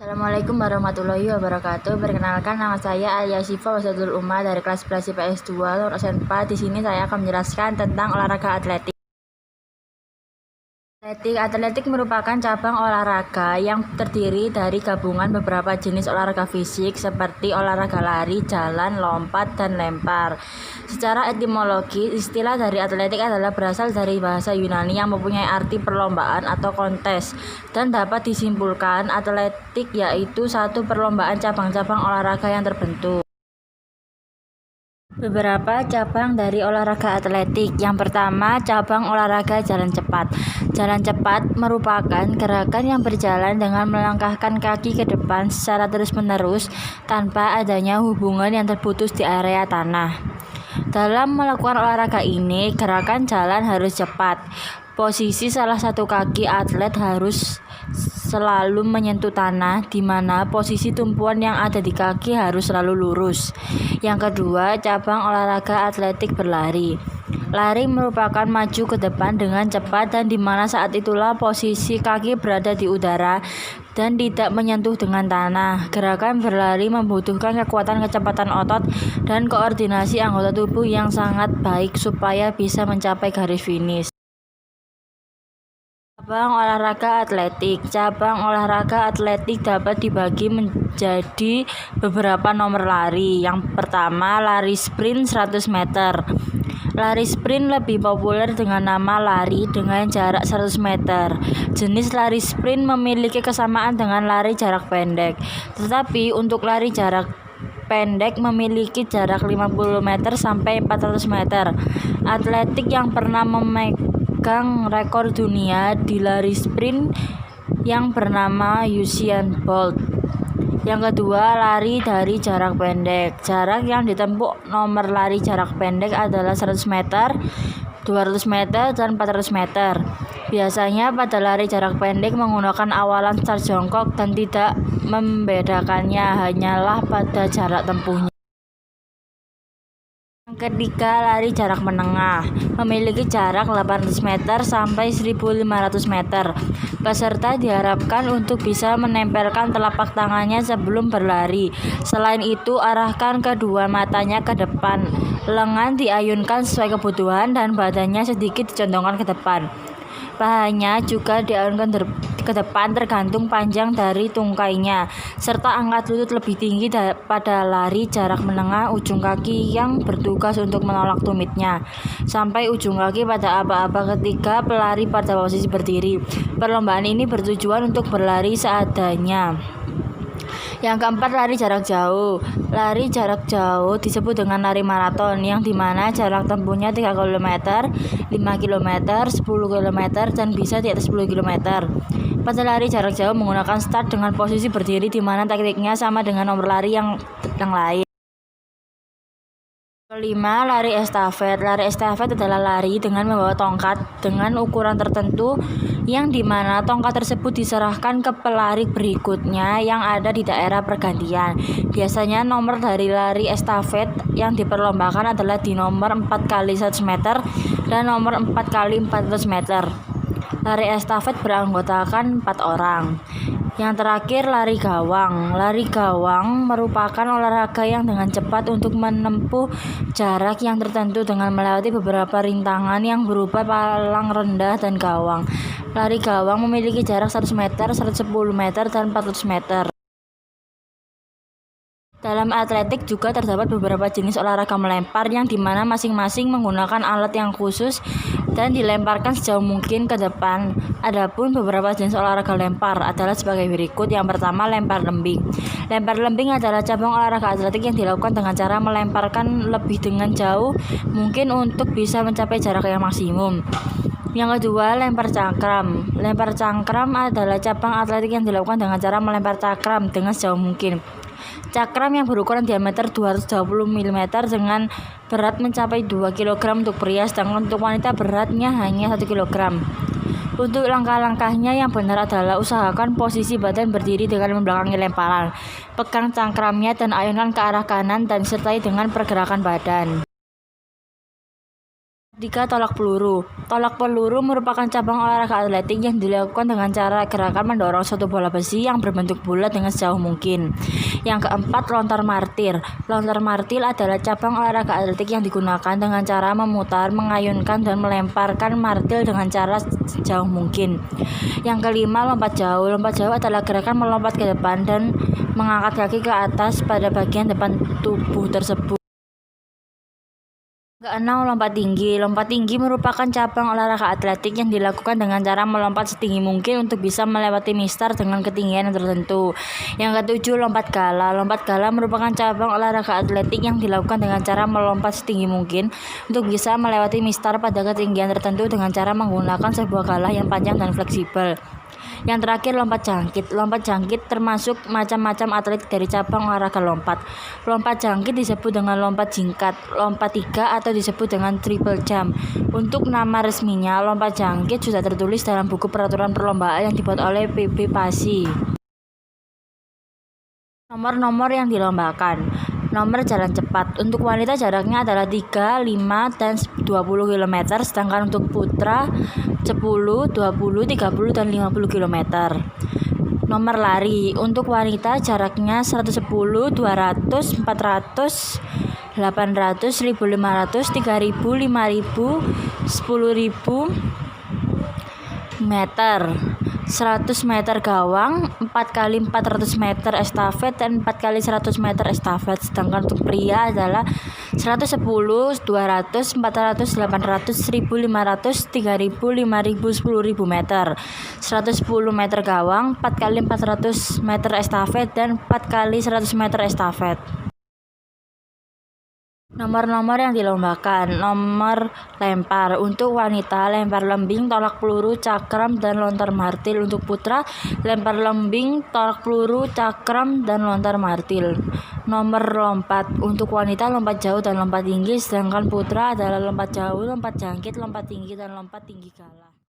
Assalamualaikum warahmatullahi wabarakatuh. Perkenalkan, nama saya Alia Syifa Wasadul Umar dari kelas 11 IPS 2 nomor absen 4. Di sini saya akan menjelaskan tentang olahraga atletik. Atletik merupakan cabang olahraga yang terdiri dari gabungan beberapa jenis olahraga fisik seperti olahraga lari, jalan, lompat, dan lempar. Secara etimologi, istilah dari atletik adalah berasal dari bahasa Yunani yang mempunyai arti perlombaan atau kontes, dan dapat disimpulkan atletik yaitu satu perlombaan cabang-cabang olahraga yang terbentuk. Beberapa cabang dari olahraga atletik. Yang pertama, cabang olahraga jalan cepat. Jalan cepat merupakan gerakan yang berjalan dengan melangkahkan kaki ke depan secara terus-menerus tanpa adanya hubungan yang terputus di area tanah. Dalam melakukan olahraga ini, gerakan jalan harus cepat. Posisi salah satu kaki atlet harus selalu menyentuh tanah, di mana posisi tumpuan yang ada di kaki harus selalu lurus. Yang kedua, cabang olahraga atletik berlari. Lari merupakan maju ke depan dengan cepat, dan di mana saat itulah posisi kaki berada di udara dan tidak menyentuh dengan tanah. Gerakan berlari membutuhkan kekuatan kecepatan otot dan koordinasi anggota tubuh yang sangat baik supaya bisa mencapai garis finish. Cabang olahraga atletik. Cabang olahraga atletik dapat dibagi menjadi beberapa nomor lari. Yang pertama, lari sprint 100 meter. Lari sprint lebih populer dengan nama lari dengan jarak 100 meter. Jenis lari sprint memiliki kesamaan dengan lari jarak pendek, tetapi untuk lari jarak pendek memiliki jarak 50 meter sampai 400 meter. Atletik yang pernah memegang rekor dunia di lari sprint yang bernama Usain Bolt. Yang kedua, lari dari jarak pendek. Jarak yang ditempuh nomor lari jarak pendek adalah 100 meter, 200 meter, dan 400 meter. Biasanya pada lari jarak pendek menggunakan awalan start jongkok, dan tidak membedakannya hanyalah pada jarak tempuhnya. Yang ketiga, lari jarak menengah. Memiliki jarak 800 meter sampai 1500 meter. Peserta diharapkan untuk bisa menempelkan telapak tangannya sebelum berlari. Selain itu, arahkan kedua matanya ke depan. Lengan diayunkan sesuai kebutuhan dan badannya sedikit dicondongkan ke depan. Pahanya juga diayunkan ke depan tergantung panjang dari tungkainya, serta angkat lutut lebih tinggi pada lari jarak menengah. Ujung kaki yang bertugas untuk menolak tumitnya sampai ujung kaki pada aba-aba. Ketiga, pelari pada posisi berdiri. Perlombaan ini bertujuan untuk berlari seadanya. Yang keempat, lari jarak jauh. Lari jarak jauh disebut dengan lari maraton, yang dimana jarak tempuhnya 3 km, 5 km, 10 km, dan bisa di atas 10 km. Pada lari jarak jauh menggunakan start dengan posisi berdiri, di mana tekniknya sama dengan nomor lari yang lain. Kelima, lari estafet. Lari estafet adalah lari dengan membawa tongkat dengan ukuran tertentu, yang dimana tongkat tersebut diserahkan ke pelari berikutnya yang ada di daerah pergantian. Biasanya nomor dari lari estafet yang diperlombakan adalah di nomor 4x100 meter dan nomor 4x400 meter. Lari estafet beranggotakan 4 orang. Yang terakhir, lari gawang. Lari gawang merupakan olahraga yang dengan cepat untuk menempuh jarak yang tertentu dengan melewati beberapa rintangan yang berupa palang rendah dan gawang. Lari gawang memiliki jarak 100 meter, 110 meter, dan 400 meter. Dalam atletik juga terdapat beberapa jenis olahraga melempar, yang dimana masing-masing menggunakan alat yang khusus dan dilemparkan sejauh mungkin ke depan. Adapun beberapa jenis olahraga lempar adalah sebagai berikut. Yang pertama, lempar lembing. Lempar lembing adalah cabang olahraga atletik yang dilakukan dengan cara melemparkan lebih dengan jauh mungkin untuk bisa mencapai jarak yang maksimum. Yang kedua, lempar cakram. Lempar cakram adalah cabang atletik yang dilakukan dengan cara melempar cakram dengan sejauh mungkin. Cakram yang berukuran diameter 220 mm dengan berat mencapai 2 kg untuk pria, sedangkan untuk wanita beratnya hanya 1 kg. Untuk langkah-langkahnya yang benar adalah usahakan posisi badan berdiri dengan membelakangi lemparan. Pegang cakramnya dan ayunkan ke arah kanan dan sertai dengan pergerakan badan. 3. Tolak peluru. Tolak peluru merupakan cabang olahraga atletik yang dilakukan dengan cara gerakan mendorong suatu bola besi yang berbentuk bulat dengan sejauh mungkin. Yang keempat, lontar martir. Lontar martir adalah cabang olahraga atletik yang digunakan dengan cara memutar, mengayunkan, dan melemparkan martil dengan cara sejauh mungkin. Yang kelima, lompat jauh. Lompat jauh adalah gerakan melompat ke depan dan mengangkat kaki ke atas pada bagian depan tubuh tersebut. Keenam, lompat tinggi. Lompat tinggi merupakan cabang olahraga atletik yang dilakukan dengan cara melompat setinggi mungkin untuk bisa melewati mistar dengan ketinggian yang tertentu. Yang ketujuh, lompat gala. Lompat gala merupakan cabang olahraga atletik yang dilakukan dengan cara melompat setinggi mungkin untuk bisa melewati mistar pada ketinggian tertentu dengan cara menggunakan sebuah gala yang panjang dan fleksibel. Yang terakhir, lompat jangkit. Lompat jangkit termasuk macam-macam atletik dari cabang olahraga lompat. Lompat jangkit disebut dengan lompat jingkat, lompat 3 atau disebut dengan triple jump. Untuk nama resminya, lompat jangkit sudah tertulis dalam buku peraturan perlombaan yang dibuat oleh PB PASI. Nomor-nomor yang dilombakan. Nomor jalan cepat. Untuk wanita jaraknya adalah 3, 5, dan 20 km, sedangkan untuk putra 10, 20, 30, dan 50 km. Nomor lari. Untuk wanita jaraknya 110, 200, 400, 800, 1500, 3000, 5000, 10.000 meter. 100 meter gawang, 4x400 meter estafet, dan 4x100 meter estafet. Sedangkan untuk pria adalah 110, 200, 400, 800, 1500, 3000, 5000, 10.000 meter. 110 meter gawang, 4x400 meter estafet, dan 4x100 meter estafet. Nomor-nomor yang dilombakan. Nomor lempar. Untuk wanita, lempar lembing, tolak peluru, cakram, dan lontar martil. Untuk putra, lempar lembing, tolak peluru, cakram, dan lontar martil. Nomor lompat. Untuk wanita, lompat jauh dan lompat tinggi, sedangkan putra adalah lompat jauh, lompat jangkit, lompat tinggi, dan lompat tinggi gala.